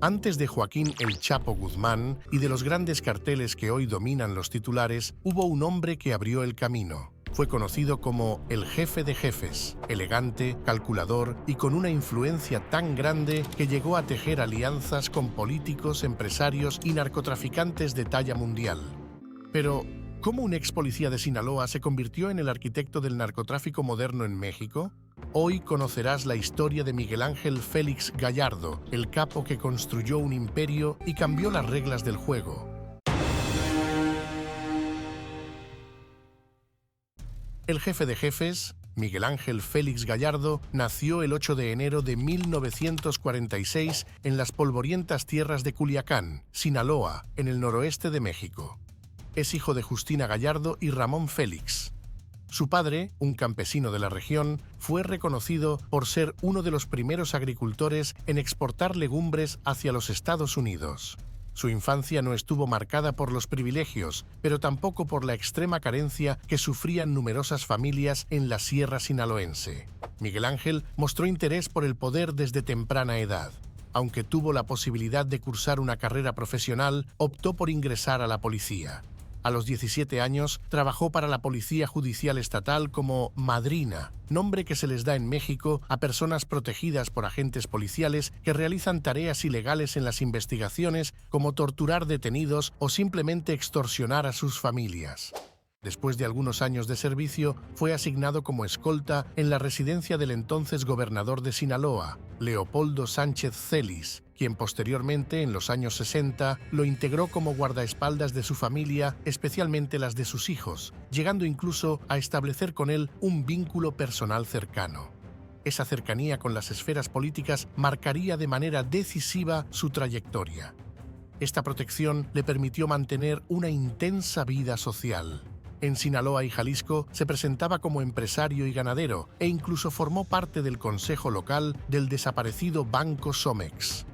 Antes de Joaquín El Chapo Guzmán y de los grandes carteles que hoy dominan los titulares, hubo un hombre que abrió el camino. Fue conocido como el jefe de jefes, elegante, calculador y con una influencia tan grande que llegó a tejer alianzas con políticos, empresarios y narcotraficantes de talla mundial. Pero, ¿cómo un ex policía de Sinaloa se convirtió en el arquitecto del narcotráfico moderno en México? Hoy conocerás la historia de Miguel Ángel Félix Gallardo, el capo que construyó un imperio y cambió las reglas del juego. El jefe de jefes, Miguel Ángel Félix Gallardo, nació el 8 de enero de 1946 en las polvorientas tierras de Culiacán, Sinaloa, en el noroeste de México. Es hijo de Justina Gallardo y Ramón Félix. Su padre, un campesino de la región, fue reconocido por ser uno de los primeros agricultores en exportar legumbres hacia los Estados Unidos. Su infancia no estuvo marcada por los privilegios, pero tampoco por la extrema carencia que sufrían numerosas familias en la sierra sinaloense. Miguel Ángel mostró interés por el poder desde temprana edad. Aunque tuvo la posibilidad de cursar una carrera profesional, optó por ingresar a la policía. A los 17 años, trabajó para la Policía Judicial Estatal como madrina, nombre que se les da en México a personas protegidas por agentes policiales que realizan tareas ilegales en las investigaciones, como torturar detenidos o simplemente extorsionar a sus familias. Después de algunos años de servicio, fue asignado como escolta en la residencia del entonces gobernador de Sinaloa, Leopoldo Sánchez Celis, quien posteriormente, en los años 60, lo integró como guardaespaldas de su familia, especialmente las de sus hijos, llegando incluso a establecer con él un vínculo personal cercano. Esa cercanía con las esferas políticas marcaría de manera decisiva su trayectoria. Esta protección le permitió mantener una intensa vida social. En Sinaloa y Jalisco se presentaba como empresario y ganadero e incluso formó parte del consejo local del desaparecido Banco Somex.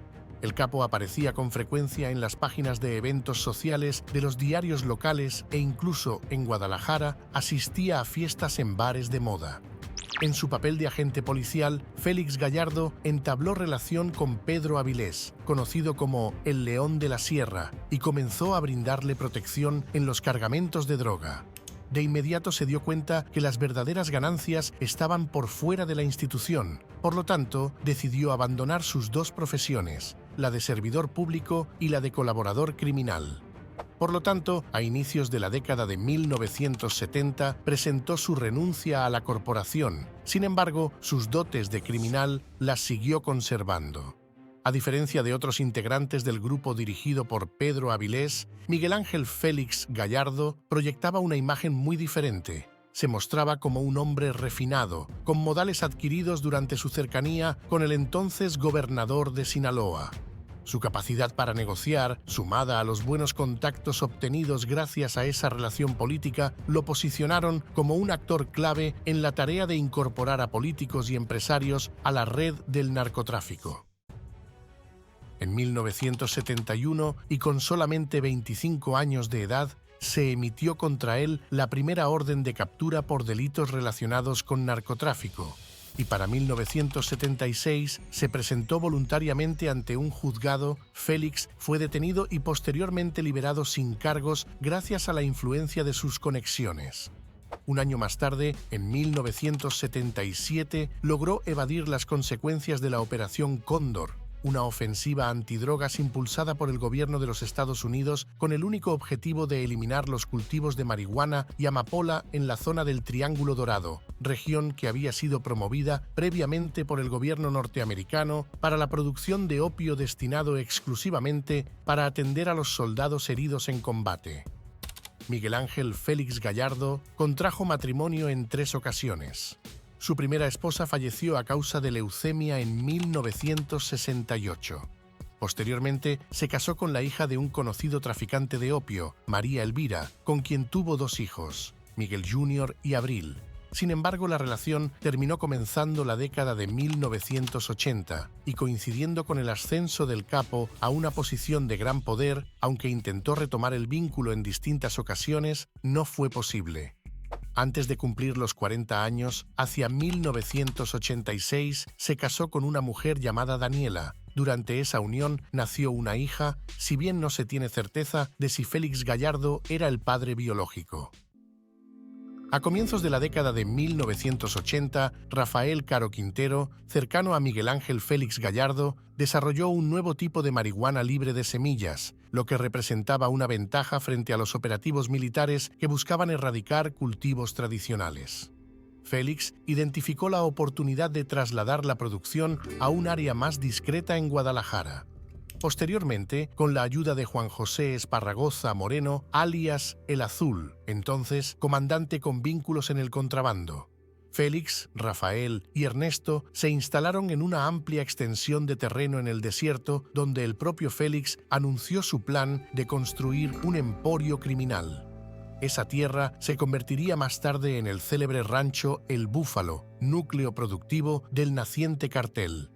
El capo aparecía con frecuencia en las páginas de eventos sociales de los diarios locales e incluso en Guadalajara asistía a fiestas en bares de moda. En su papel de agente policial, Félix Gallardo entabló relación con Pedro Avilés, conocido como el León de la Sierra, y comenzó a brindarle protección en los cargamentos de droga. De inmediato se dio cuenta que las verdaderas ganancias estaban por fuera de la institución. Por lo tanto, decidió abandonar sus dos profesiones, la de servidor público y la de colaborador criminal. Por lo tanto, a inicios de la década de 1970, presentó su renuncia a la corporación. Sin embargo, sus dotes de criminal las siguió conservando. A diferencia de otros integrantes del grupo dirigido por Pedro Avilés, Miguel Ángel Félix Gallardo proyectaba una imagen muy diferente. Se mostraba como un hombre refinado, con modales adquiridos durante su cercanía con el entonces gobernador de Sinaloa. Su capacidad para negociar, sumada a los buenos contactos obtenidos gracias a esa relación política, lo posicionaron como un actor clave en la tarea de incorporar a políticos y empresarios a la red del narcotráfico. En 1971, y con solamente 25 años de edad, se emitió contra él la primera orden de captura por delitos relacionados con narcotráfico, y para 1976 se presentó voluntariamente ante un juzgado. Félix fue detenido y posteriormente liberado sin cargos gracias a la influencia de sus conexiones. Un año más tarde, en 1977, logró evadir las consecuencias de la Operación Cóndor, una ofensiva antidrogas impulsada por el gobierno de los Estados Unidos con el único objetivo de eliminar los cultivos de marihuana y amapola en la zona del Triángulo Dorado, región que había sido promovida previamente por el gobierno norteamericano para la producción de opio destinado exclusivamente para atender a los soldados heridos en combate. Miguel Ángel Félix Gallardo contrajo matrimonio en 3 ocasiones. Su primera esposa falleció a causa de leucemia en 1968. Posteriormente, se casó con la hija de un conocido traficante de opio, María Elvira, con quien tuvo 2 hijos, Miguel Jr. y Abril. Sin embargo, la relación terminó comenzando la década de 1980 y coincidiendo con el ascenso del capo a una posición de gran poder, aunque intentó retomar el vínculo en distintas ocasiones, no fue posible. Antes de cumplir los 40 años, hacia 1986, se casó con una mujer llamada Daniela, Durante esa unión nació una hija, si bien no se tiene certeza de si Félix Gallardo era el padre biológico. A comienzos de la década de 1980, Rafael Caro Quintero, cercano a Miguel Ángel Félix Gallardo, desarrolló un nuevo tipo de marihuana libre de semillas, lo que representaba una ventaja frente a los operativos militares que buscaban erradicar cultivos tradicionales. Félix identificó la oportunidad de trasladar la producción a un área más discreta en Guadalajara. Posteriormente, con la ayuda de Juan José Esparragoza Moreno, alias El Azul, entonces comandante con vínculos en el contrabando, Félix, Rafael y Ernesto se instalaron en una amplia extensión de terreno en el desierto, donde el propio Félix anunció su plan de construir un emporio criminal. Esa tierra se convertiría más tarde en el célebre rancho El Búfalo, núcleo productivo del naciente cartel.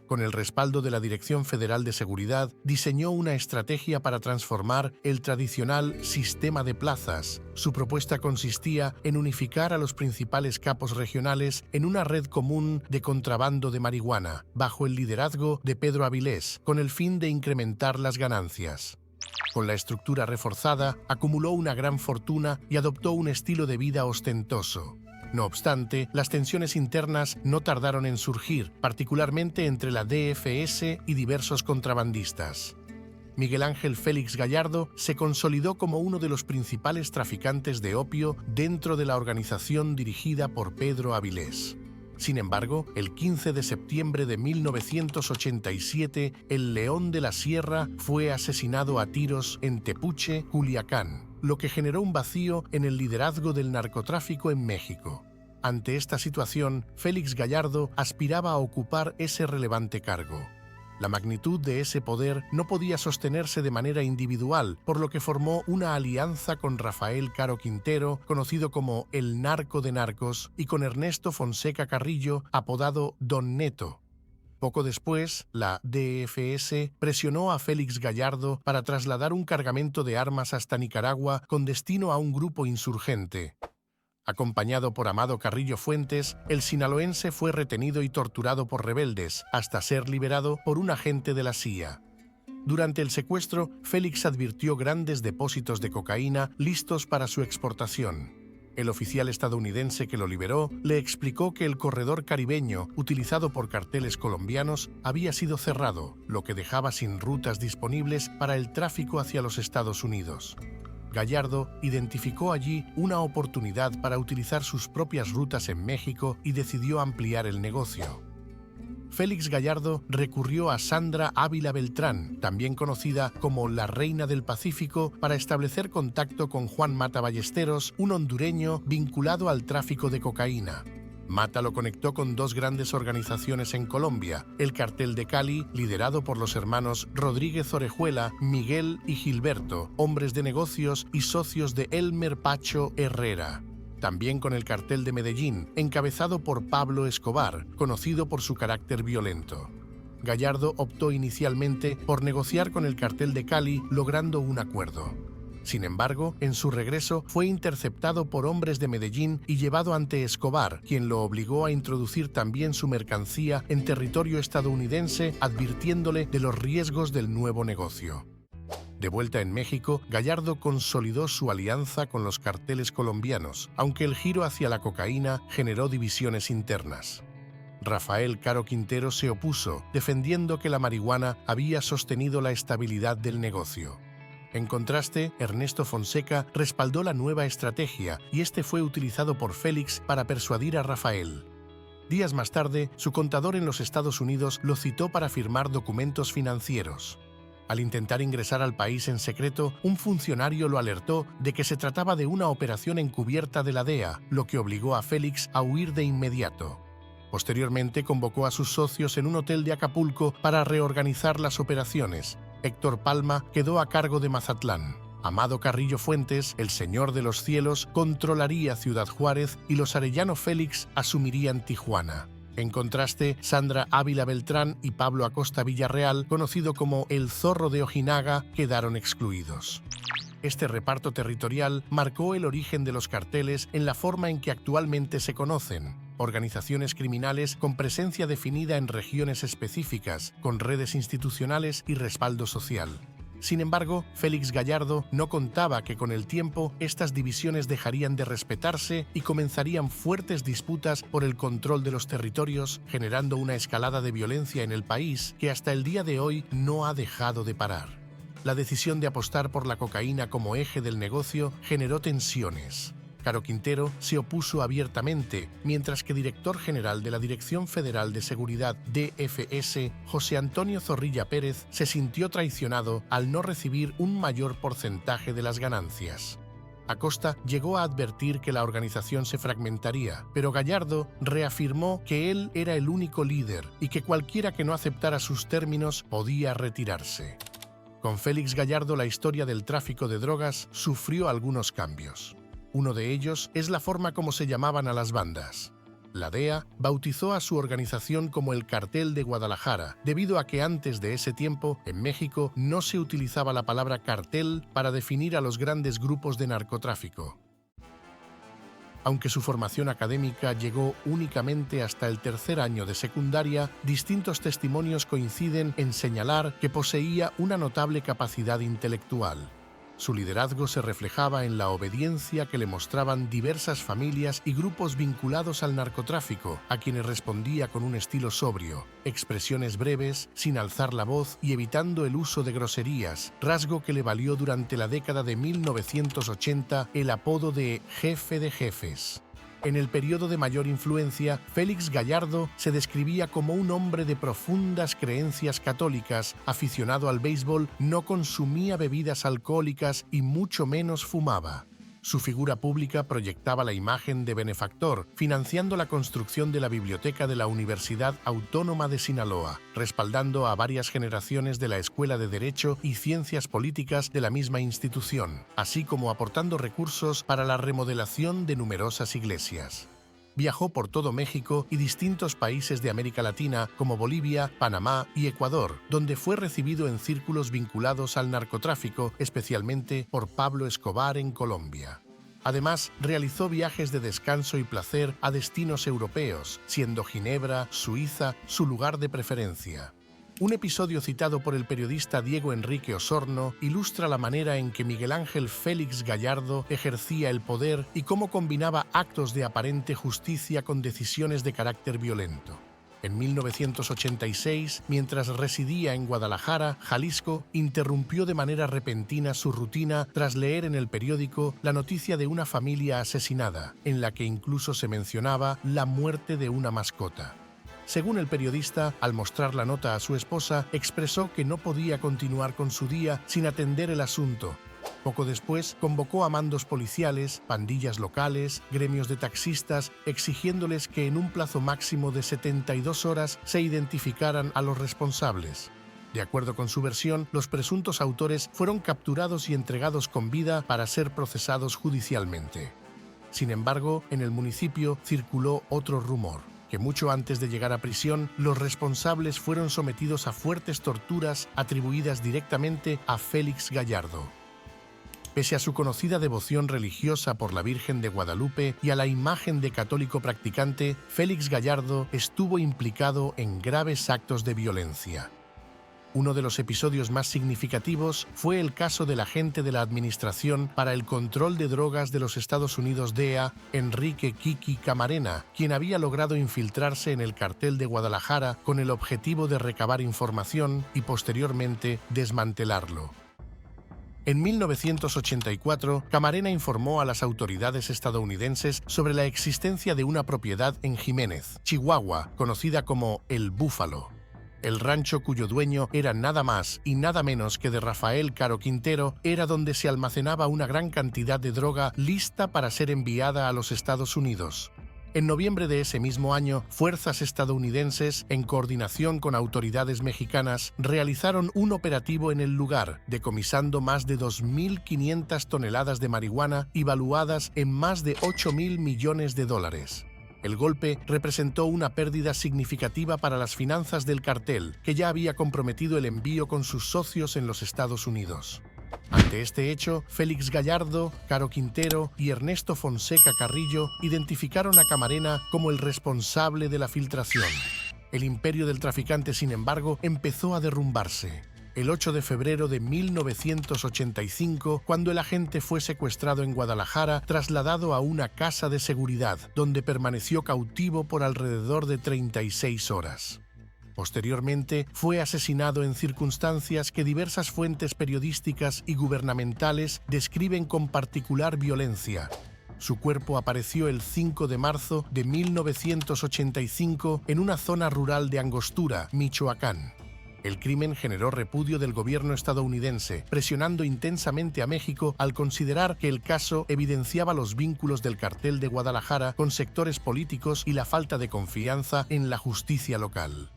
Con el respaldo de la Dirección Federal de Seguridad, diseñó una estrategia para transformar el tradicional sistema de plazas. Su propuesta consistía en unificar a los principales capos regionales en una red común de contrabando de marihuana, bajo el liderazgo de Pedro Avilés, con el fin de incrementar las ganancias. Con la estructura reforzada, acumuló una gran fortuna y adoptó un estilo de vida ostentoso. No obstante, las tensiones internas no tardaron en surgir, particularmente entre la DFS y diversos contrabandistas. Miguel Ángel Félix Gallardo se consolidó como uno de los principales traficantes de opio dentro de la organización dirigida por Pedro Avilés. Sin embargo, el 15 de septiembre de 1987, el León de la Sierra fue asesinado a tiros en Tepuche, Culiacán, lo que generó un vacío en el liderazgo del narcotráfico en México. Ante esta situación, Félix Gallardo aspiraba a ocupar ese relevante cargo. La magnitud de ese poder no podía sostenerse de manera individual, por lo que formó una alianza con Rafael Caro Quintero, conocido como el Narco de Narcos, y con Ernesto Fonseca Carrillo, apodado Don Neto. Poco después, la DFS presionó a Félix Gallardo para trasladar un cargamento de armas hasta Nicaragua con destino a un grupo insurgente. Acompañado por Amado Carrillo Fuentes, el sinaloense fue retenido y torturado por rebeldes, hasta ser liberado por un agente de la CIA. Durante el secuestro, Félix advirtió grandes depósitos de cocaína listos para su exportación. El oficial estadounidense que lo liberó le explicó que el corredor caribeño, utilizado por carteles colombianos, había sido cerrado, lo que dejaba sin rutas disponibles para el tráfico hacia los Estados Unidos. Gallardo identificó allí una oportunidad para utilizar sus propias rutas en México y decidió ampliar el negocio. Félix Gallardo recurrió a Sandra Ávila Beltrán, también conocida como la Reina del Pacífico, para establecer contacto con Juan Mata Ballesteros, un hondureño vinculado al tráfico de cocaína. Mata lo conectó con dos grandes organizaciones en Colombia, el Cartel de Cali, liderado por los hermanos Rodríguez Orejuela, Miguel y Gilberto, hombres de negocios y socios de Elmer Pacho Herrera. También con el Cartel de Medellín, encabezado por Pablo Escobar, conocido por su carácter violento. Gallardo optó inicialmente por negociar con el Cartel de Cali, logrando un acuerdo. Sin embargo, en su regreso fue interceptado por hombres de Medellín y llevado ante Escobar, quien lo obligó a introducir también su mercancía en territorio estadounidense, advirtiéndole de los riesgos del nuevo negocio. De vuelta en México, Gallardo consolidó su alianza con los carteles colombianos, aunque el giro hacia la cocaína generó divisiones internas. Rafael Caro Quintero se opuso, defendiendo que la marihuana había sostenido la estabilidad del negocio. En contraste, Ernesto Fonseca respaldó la nueva estrategia y este fue utilizado por Félix para persuadir a Rafael. Días más tarde, su contador en los Estados Unidos lo citó para firmar documentos financieros. Al intentar ingresar al país en secreto, un funcionario lo alertó de que se trataba de una operación encubierta de la DEA, lo que obligó a Félix a huir de inmediato. Posteriormente convocó a sus socios en un hotel de Acapulco para reorganizar las operaciones. Héctor Palma quedó a cargo de Mazatlán. Amado Carrillo Fuentes, el señor de los cielos, controlaría Ciudad Juárez y los Arellano Félix asumirían Tijuana. En contraste, Sandra Ávila Beltrán y Pablo Acosta Villarreal, conocido como el Zorro de Ojinaga, quedaron excluidos. Este reparto territorial marcó el origen de los carteles en la forma en que actualmente se conocen. organizaciones criminales con presencia definida en regiones específicas, con redes institucionales y respaldo social. Sin embargo, Félix Gallardo no contaba que con el tiempo estas divisiones dejarían de respetarse y comenzarían fuertes disputas por el control de los territorios, generando una escalada de violencia en el país que hasta el día de hoy no ha dejado de parar. La decisión de apostar por la cocaína como eje del negocio generó tensiones. Caro Quintero se opuso abiertamente, mientras que director general de la Dirección Federal de Seguridad DFS, José Antonio Zorrilla Pérez, se sintió traicionado al no recibir un mayor porcentaje de las ganancias. Acosta llegó a advertir que la organización se fragmentaría, pero Gallardo reafirmó que él era el único líder y que cualquiera que no aceptara sus términos podía retirarse. Con Félix Gallardo la historia del tráfico de drogas sufrió algunos cambios. Uno de ellos es la forma como se llamaban a las bandas. La DEA bautizó a su organización como el Cartel de Guadalajara, debido a que antes de ese tiempo, en México, no se utilizaba la palabra cartel para definir a los grandes grupos de narcotráfico. Aunque su formación académica llegó únicamente hasta el tercer año de secundaria, distintos testimonios coinciden en señalar que poseía una notable capacidad intelectual. Su liderazgo se reflejaba en la obediencia que le mostraban diversas familias y grupos vinculados al narcotráfico, a quienes respondía con un estilo sobrio, expresiones breves, sin alzar la voz y evitando el uso de groserías, rasgo que le valió durante la década de 1980 el apodo de Jefe de Jefes. En el periodo de mayor influencia, Félix Gallardo se describía como un hombre de profundas creencias católicas, aficionado al béisbol, no consumía bebidas alcohólicas y mucho menos fumaba. Su figura pública proyectaba la imagen de benefactor, financiando la construcción de la biblioteca de la Universidad Autónoma de Sinaloa, respaldando a varias generaciones de la Escuela de Derecho y Ciencias Políticas de la misma institución, así como aportando recursos para la remodelación de numerosas iglesias. Viajó por todo México y distintos países de América Latina como Bolivia, Panamá y Ecuador, donde fue recibido en círculos vinculados al narcotráfico, especialmente por Pablo Escobar en Colombia. Además, realizó viajes de descanso y placer a destinos europeos, siendo Ginebra, Suiza, su lugar de preferencia. Un episodio citado por el periodista Diego Enrique Osorno ilustra la manera en que Miguel Ángel Félix Gallardo ejercía el poder y cómo combinaba actos de aparente justicia con decisiones de carácter violento. En 1986, mientras residía en Guadalajara, Jalisco, interrumpió de manera repentina su rutina tras leer en el periódico la noticia de una familia asesinada, en la que incluso se mencionaba la muerte de una mascota. Según el periodista, al mostrar la nota a su esposa, expresó que no podía continuar con su día sin atender el asunto. Poco después, convocó a mandos policiales, pandillas locales, gremios de taxistas, exigiéndoles que en un plazo máximo de 72 horas se identificaran a los responsables. De acuerdo con su versión, los presuntos autores fueron capturados y entregados con vida para ser procesados judicialmente. Sin embargo, en el municipio circuló otro rumor: que mucho antes de llegar a prisión, los responsables fueron sometidos a fuertes torturas atribuidas directamente a Félix Gallardo. Pese a su conocida devoción religiosa por la Virgen de Guadalupe y a la imagen de católico practicante, Félix Gallardo estuvo implicado en graves actos de violencia. Uno de los episodios más significativos fue el caso del agente de la Administración para el Control de Drogas de los Estados Unidos DEA, Enrique Kiki Camarena, quien había logrado infiltrarse en el cartel de Guadalajara con el objetivo de recabar información y posteriormente desmantelarlo. En 1984, Camarena informó a las autoridades estadounidenses sobre la existencia de una propiedad en Jiménez, Chihuahua, conocida como El Búfalo. El rancho, cuyo dueño era nada más y nada menos que de Rafael Caro Quintero, era donde se almacenaba una gran cantidad de droga lista para ser enviada a los Estados Unidos. En noviembre de ese mismo año, fuerzas estadounidenses, en coordinación con autoridades mexicanas, realizaron un operativo en el lugar, decomisando más de 2.500 toneladas de marihuana y valuadas en más de $8.000 millones. El golpe representó una pérdida significativa para las finanzas del cartel, que ya había comprometido el envío con sus socios en los Estados Unidos. Ante este hecho, Félix Gallardo, Caro Quintero y Ernesto Fonseca Carrillo identificaron a Camarena como el responsable de la filtración. El imperio del traficante, sin embargo, empezó a derrumbarse. El 8 de febrero de 1985, cuando el agente fue secuestrado en Guadalajara, trasladado a una casa de seguridad, donde permaneció cautivo por alrededor de 36 horas. Posteriormente, fue asesinado en circunstancias que diversas fuentes periodísticas y gubernamentales describen con particular violencia. Su cuerpo apareció el 5 de marzo de 1985 en una zona rural de Angostura, Michoacán. El crimen generó repudio del gobierno estadounidense, presionando intensamente a México al considerar que el caso evidenciaba los vínculos del cartel de Guadalajara con sectores políticos y la falta de confianza en la justicia local.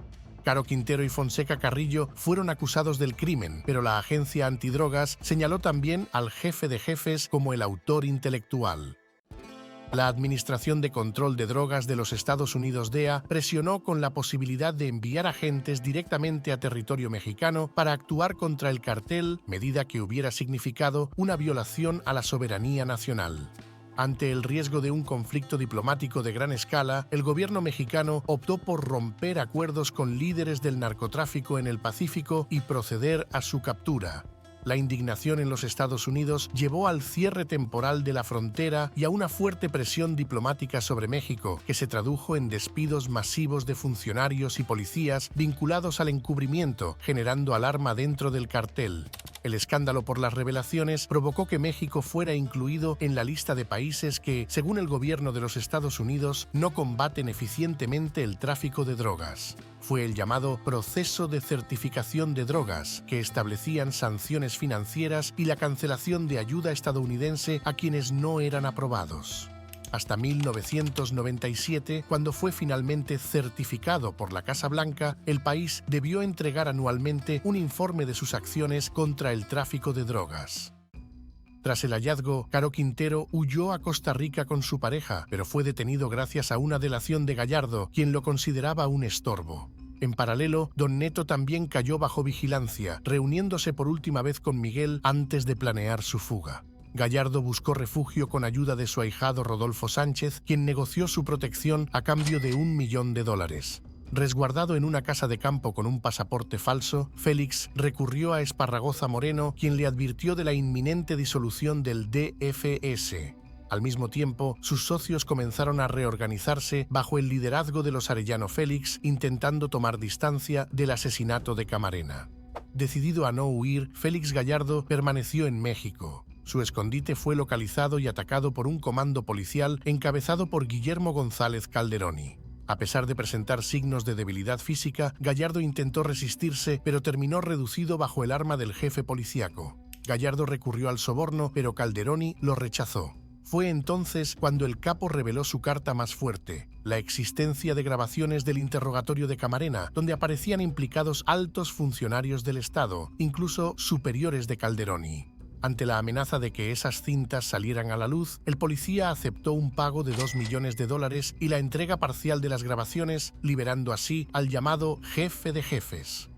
Caro Quintero y Fonseca Carrillo fueron acusados del crimen, pero la agencia antidrogas señaló también al jefe de jefes como el autor intelectual. La Administración de Control de Drogas de los Estados Unidos DEA presionó con la posibilidad de enviar agentes directamente a territorio mexicano para actuar contra el cartel, medida que hubiera significado una violación a la soberanía nacional. Ante el riesgo de un conflicto diplomático de gran escala, el gobierno mexicano optó por romper acuerdos con líderes del narcotráfico en el Pacífico y proceder a su captura. La indignación en los Estados Unidos llevó al cierre temporal de la frontera y a una fuerte presión diplomática sobre México, que se tradujo en despidos masivos de funcionarios y policías vinculados al encubrimiento, generando alarma dentro del cartel. El escándalo por las revelaciones provocó que México fuera incluido en la lista de países que, según el gobierno de los Estados Unidos, no combaten eficientemente el tráfico de drogas. Fue el llamado Proceso de Certificación de Drogas, que establecían sanciones financieras y la cancelación de ayuda estadounidense a quienes no eran aprobados. Hasta 1997, cuando fue finalmente certificado por la Casa Blanca, el país debió entregar anualmente un informe de sus acciones contra el tráfico de drogas. Tras el hallazgo, Caro Quintero huyó a Costa Rica con su pareja, pero fue detenido gracias a una delación de Gallardo, quien lo consideraba un estorbo. En paralelo, Don Neto también cayó bajo vigilancia, reuniéndose por última vez con Miguel antes de planear su fuga. Gallardo buscó refugio con ayuda de su ahijado Rodolfo Sánchez, quien negoció su protección a cambio de $1 millón. Resguardado en una casa de campo con un pasaporte falso, Félix recurrió a Esparragoza Moreno, quien le advirtió de la inminente disolución del DFS. Al mismo tiempo, sus socios comenzaron a reorganizarse bajo el liderazgo de los Arellano Félix, intentando tomar distancia del asesinato de Camarena. Decidido a no huir, Félix Gallardo permaneció en México. Su escondite fue localizado y atacado por un comando policial encabezado por Guillermo González Calderoni. A pesar de presentar signos de debilidad física, Gallardo intentó resistirse, pero terminó reducido bajo el arma del jefe policíaco. Gallardo recurrió al soborno, pero Calderoni lo rechazó. Fue entonces cuando el capo reveló su carta más fuerte, la existencia de grabaciones del interrogatorio de Camarena, donde aparecían implicados altos funcionarios del Estado, incluso superiores de Calderoni. Ante la amenaza de que esas cintas salieran a la luz, el policía aceptó un pago de $2 millones y la entrega parcial de las grabaciones, liberando así al llamado jefe de jefes.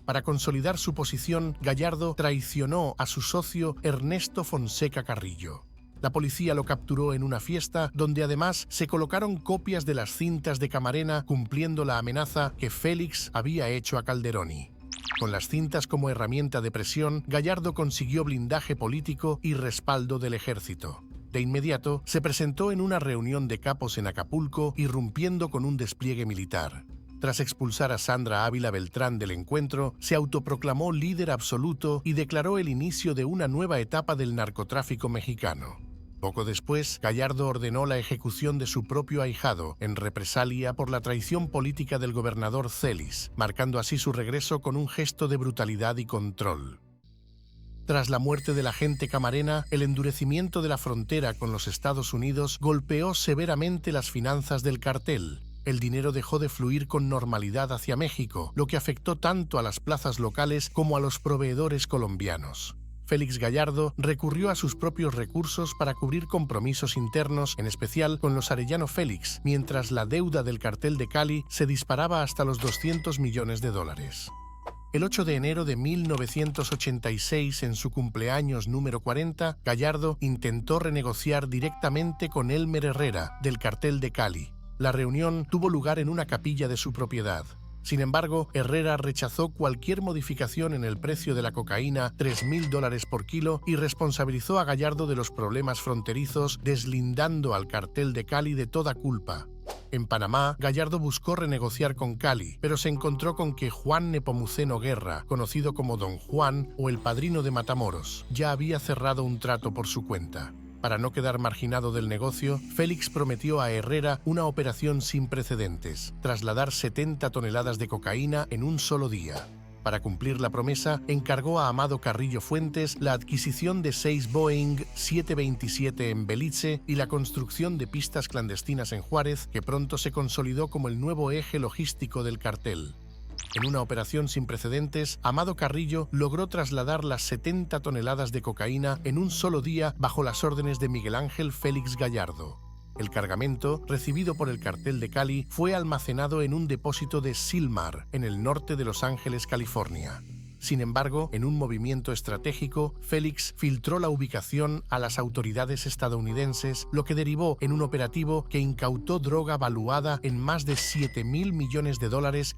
Para consolidar su posición, Gallardo traicionó a su socio Ernesto Fonseca Carrillo. La policía lo capturó en una fiesta donde además se colocaron copias de las cintas de Camarena, cumpliendo la amenaza que Félix había hecho a Calderoni. Con las cintas como herramienta de presión, Gallardo consiguió blindaje político y respaldo del ejército. De inmediato, se presentó en una reunión de capos en Acapulco, irrumpiendo con un despliegue militar. Tras expulsar a Sandra Ávila Beltrán del encuentro, se autoproclamó líder absoluto y declaró el inicio de una nueva etapa del narcotráfico mexicano. Poco después, Gallardo ordenó la ejecución de su propio ahijado, en represalia por la traición política del gobernador Celis, marcando así su regreso con un gesto de brutalidad y control. Tras la muerte del agente Camarena, el endurecimiento de la frontera con los Estados Unidos golpeó severamente las finanzas del cartel. El dinero dejó de fluir con normalidad hacia México, lo que afectó tanto a las plazas locales como a los proveedores colombianos. Félix Gallardo recurrió a sus propios recursos para cubrir compromisos internos, en especial con los Arellano Félix, mientras la deuda del cartel de Cali se disparaba hasta los $200 millones. El 8 de enero de 1986, en su cumpleaños número 40, Gallardo intentó renegociar directamente con Elmer Herrera, del cartel de Cali. La reunión tuvo lugar en una capilla de su propiedad. Sin embargo, Herrera rechazó cualquier modificación en el precio de la cocaína, $3.000 por kilo, y responsabilizó a Gallardo de los problemas fronterizos, deslindando al cartel de Cali de toda culpa. En Panamá, Gallardo buscó renegociar con Cali, pero se encontró con que Juan Nepomuceno Guerra, conocido como Don Juan o el Padrino de Matamoros, ya había cerrado un trato por su cuenta. Para no quedar marginado del negocio, Félix prometió a Herrera una operación sin precedentes: trasladar 70 toneladas de cocaína en un solo día. Para cumplir la promesa, encargó a Amado Carrillo Fuentes la adquisición de 6 Boeing 727 en Belice y la construcción de pistas clandestinas en Juárez, que pronto se consolidó como el nuevo eje logístico del cartel. En una operación sin precedentes, Amado Carrillo logró trasladar las 70 toneladas de cocaína en un solo día bajo las órdenes de Miguel Ángel Félix Gallardo. El cargamento, recibido por el cartel de Cali, fue almacenado en un depósito de Silmar, en el norte de Los Ángeles, California. Sin embargo, en un movimiento estratégico, Félix filtró la ubicación a las autoridades estadounidenses, lo que derivó en un operativo que incautó droga valuada en más de $7.000 millones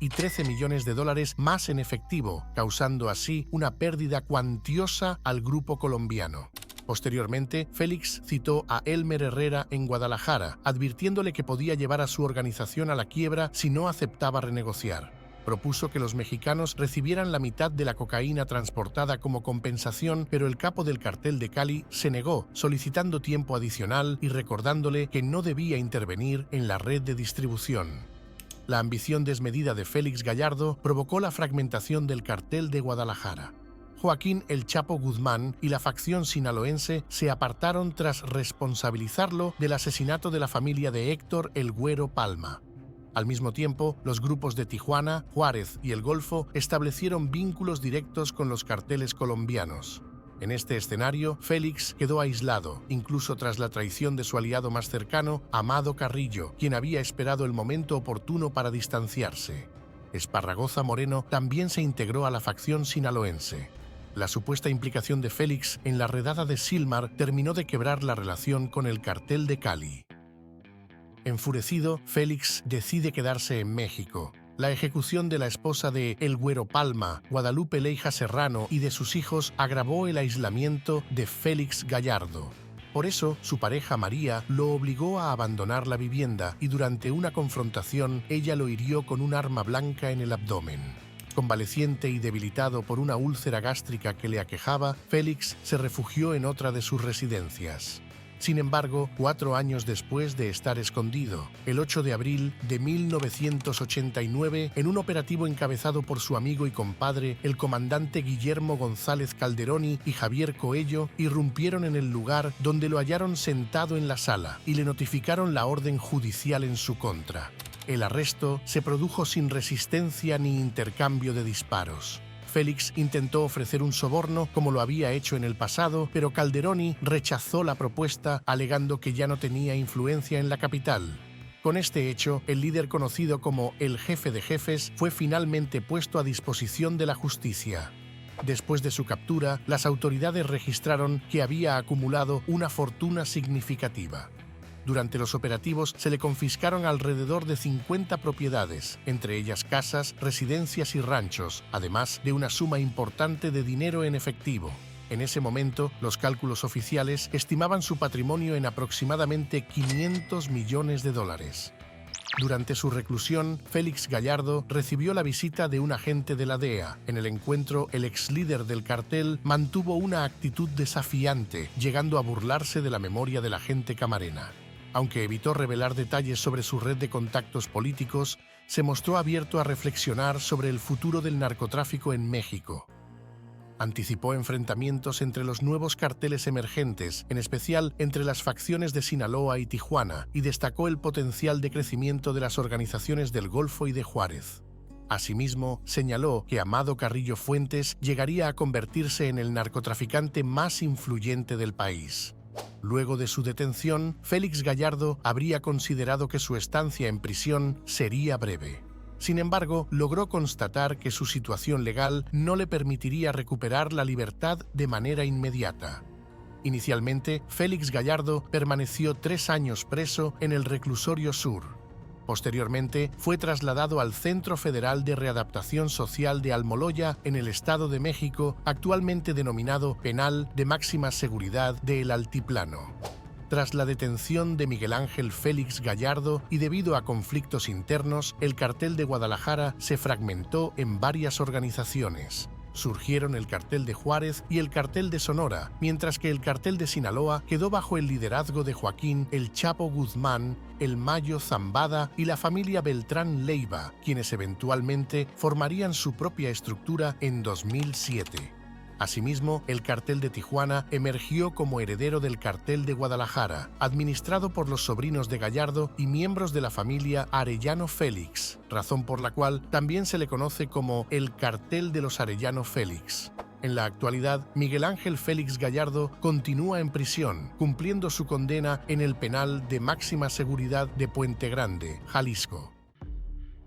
y $13 millones más en efectivo, causando así una pérdida cuantiosa al grupo colombiano. Posteriormente, Félix citó a Elmer Herrera en Guadalajara, advirtiéndole que podía llevar a su organización a la quiebra si no aceptaba renegociar. Propuso que los mexicanos recibieran la mitad de la cocaína transportada como compensación, pero el capo del cartel de Cali se negó, solicitando tiempo adicional y recordándole que no debía intervenir en la red de distribución. La ambición desmedida de Félix Gallardo provocó la fragmentación del cartel de Guadalajara. Joaquín El Chapo Guzmán y la facción sinaloense se apartaron tras responsabilizarlo del asesinato de la familia de Héctor El Güero Palma. Al mismo tiempo, los grupos de Tijuana, Juárez y El Golfo establecieron vínculos directos con los carteles colombianos. En este escenario, Félix quedó aislado, incluso tras la traición de su aliado más cercano, Amado Carrillo, quien había esperado el momento oportuno para distanciarse. Esparragoza Moreno también se integró a la facción sinaloense. La supuesta implicación de Félix en la redada de Silmar terminó de quebrar la relación con el cartel de Cali. Enfurecido, Félix decide quedarse en México. La ejecución de la esposa de El Güero Palma, Guadalupe Leija Serrano, y de sus hijos agravó el aislamiento de Félix Gallardo. Por eso, su pareja María lo obligó a abandonar la vivienda y durante una confrontación ella lo hirió con un arma blanca en el abdomen. Convaleciente y debilitado por una úlcera gástrica que le aquejaba, Félix se refugió en otra de sus residencias. Sin embargo, 4 años después de estar escondido, el 8 de abril de 1989, en un operativo encabezado por su amigo y compadre, el comandante Guillermo González Calderoni y Javier Coello, irrumpieron en el lugar donde lo hallaron sentado en la sala y le notificaron la orden judicial en su contra. El arresto se produjo sin resistencia ni intercambio de disparos. Félix intentó ofrecer un soborno como lo había hecho en el pasado, pero Calderoni rechazó la propuesta alegando que ya no tenía influencia en la capital. Con este hecho, el líder conocido como el Jefe de Jefes fue finalmente puesto a disposición de la justicia. Después de su captura, las autoridades registraron que había acumulado una fortuna significativa. Durante los operativos se le confiscaron alrededor de 50 propiedades, entre ellas casas, residencias y ranchos, además de una suma importante de dinero en efectivo. En ese momento, los cálculos oficiales estimaban su patrimonio en aproximadamente $500 millones. Durante su reclusión, Félix Gallardo recibió la visita de un agente de la DEA. En el encuentro, el ex líder del cartel mantuvo una actitud desafiante, llegando a burlarse de la memoria del agente Camarena. Aunque evitó revelar detalles sobre su red de contactos políticos, se mostró abierto a reflexionar sobre el futuro del narcotráfico en México. Anticipó enfrentamientos entre los nuevos carteles emergentes, en especial entre las facciones de Sinaloa y Tijuana, y destacó el potencial de crecimiento de las organizaciones del Golfo y de Juárez. Asimismo, señaló que Amado Carrillo Fuentes llegaría a convertirse en el narcotraficante más influyente del país. Luego de su detención, Félix Gallardo habría considerado que su estancia en prisión sería breve. Sin embargo, logró constatar que su situación legal no le permitiría recuperar la libertad de manera inmediata. Inicialmente, Félix Gallardo permaneció 3 años preso en el Reclusorio Sur. Posteriormente, fue trasladado al Centro Federal de Readaptación Social de Almoloya, en el Estado de México, actualmente denominado Penal de Máxima Seguridad de El Altiplano. Tras la detención de Miguel Ángel Félix Gallardo y debido a conflictos internos, el Cartel de Guadalajara se fragmentó en varias organizaciones. Surgieron el Cartel de Juárez y el Cartel de Sonora, mientras que el Cartel de Sinaloa quedó bajo el liderazgo de Joaquín El Chapo Guzmán, el Mayo Zambada y la familia Beltrán Leiva, quienes eventualmente formarían su propia estructura en 2007. Asimismo, el Cartel de Tijuana emergió como heredero del Cartel de Guadalajara, administrado por los sobrinos de Gallardo y miembros de la familia Arellano Félix, razón por la cual también se le conoce como el Cartel de los Arellano Félix. En la actualidad, Miguel Ángel Félix Gallardo continúa en prisión, cumpliendo su condena en el penal de máxima seguridad de Puente Grande, Jalisco.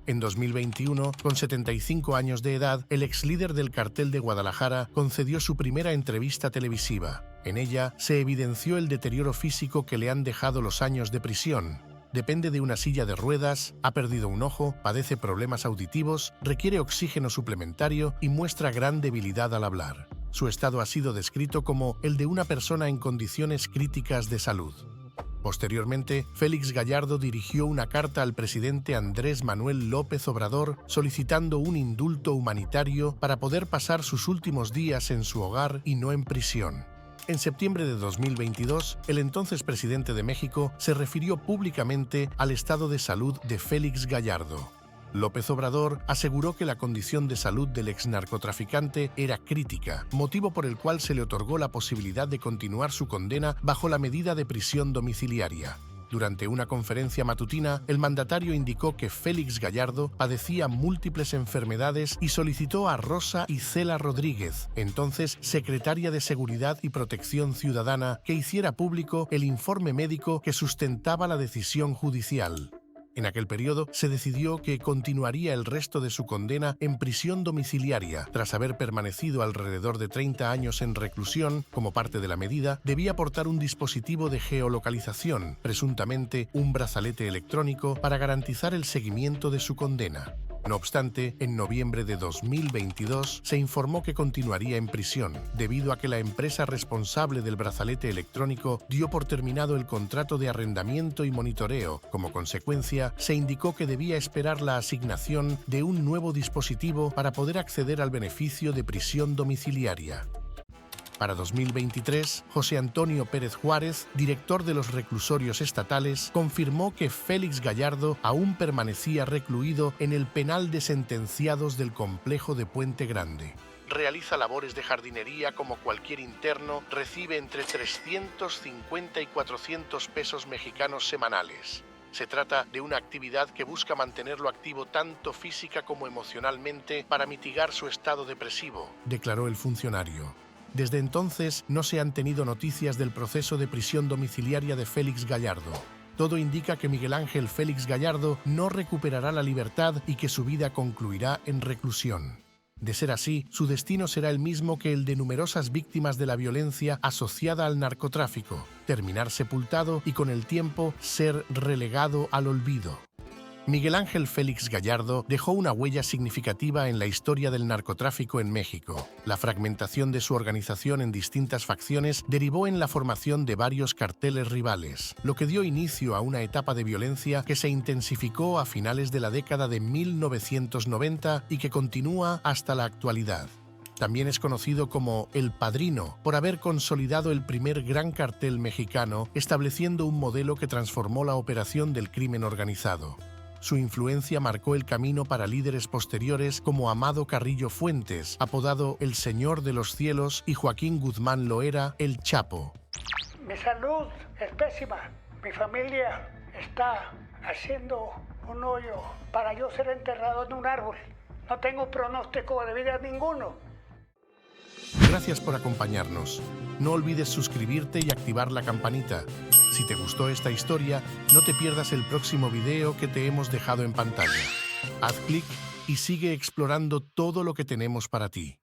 En 2021, con 75 años de edad, el exlíder del Cartel de Guadalajara concedió su primera entrevista televisiva. En ella se evidenció el deterioro físico que le han dejado los años de prisión. Depende de una silla de ruedas, ha perdido un ojo, padece problemas auditivos, requiere oxígeno suplementario y muestra gran debilidad al hablar. Su estado ha sido descrito como el de una persona en condiciones críticas de salud. Posteriormente, Félix Gallardo dirigió una carta al presidente Andrés Manuel López Obrador solicitando un indulto humanitario para poder pasar sus últimos días en su hogar y no en prisión. En septiembre de 2022, el entonces presidente de México se refirió públicamente al estado de salud de Félix Gallardo. López Obrador aseguró que la condición de salud del exnarcotraficante era crítica, motivo por el cual se le otorgó la posibilidad de continuar su condena bajo la medida de prisión domiciliaria. Durante una conferencia matutina, el mandatario indicó que Félix Gallardo padecía múltiples enfermedades y solicitó a Rosa Isela Rodríguez, entonces secretaria de Seguridad y Protección Ciudadana, que hiciera público el informe médico que sustentaba la decisión judicial. En aquel periodo se decidió que continuaría el resto de su condena en prisión domiciliaria. Tras haber permanecido alrededor de 30 años en reclusión, como parte de la medida, debía portar un dispositivo de geolocalización, presuntamente un brazalete electrónico, para garantizar el seguimiento de su condena. No obstante, en noviembre de 2022 se informó que continuaría en prisión, debido a que la empresa responsable del brazalete electrónico dio por terminado el contrato de arrendamiento y monitoreo. Como consecuencia, se indicó que debía esperar la asignación de un nuevo dispositivo para poder acceder al beneficio de prisión domiciliaria. Para 2023, José Antonio Pérez Juárez, director de los reclusorios estatales, confirmó que Félix Gallardo aún permanecía recluido en el penal de sentenciados del complejo de Puente Grande. Realiza labores de jardinería como cualquier interno, recibe entre 350 y 400 pesos mexicanos semanales. Se trata de una actividad que busca mantenerlo activo tanto física como emocionalmente para mitigar su estado depresivo, declaró el funcionario. Desde entonces no se han tenido noticias del proceso de prisión domiciliaria de Félix Gallardo. Todo indica que Miguel Ángel Félix Gallardo no recuperará la libertad y que su vida concluirá en reclusión. De ser así, su destino será el mismo que el de numerosas víctimas de la violencia asociada al narcotráfico: terminar sepultado y con el tiempo ser relegado al olvido. Miguel Ángel Félix Gallardo dejó una huella significativa en la historia del narcotráfico en México. La fragmentación de su organización en distintas facciones derivó en la formación de varios carteles rivales, lo que dio inicio a una etapa de violencia que se intensificó a finales de la década de 1990 y que continúa hasta la actualidad. También es conocido como El Padrino por haber consolidado el primer gran cartel mexicano, estableciendo un modelo que transformó la operación del crimen organizado. Su influencia marcó el camino para líderes posteriores como Amado Carrillo Fuentes, apodado El Señor de los Cielos, y Joaquín Guzmán Loera, El Chapo. Mi salud es pésima. Mi familia está haciendo un hoyo para yo ser enterrado en un árbol. No tengo pronóstico de vida ninguno. Gracias por acompañarnos. No olvides suscribirte y activar la campanita. Si te gustó esta historia, no te pierdas el próximo video que te hemos dejado en pantalla. Haz clic y sigue explorando todo lo que tenemos para ti.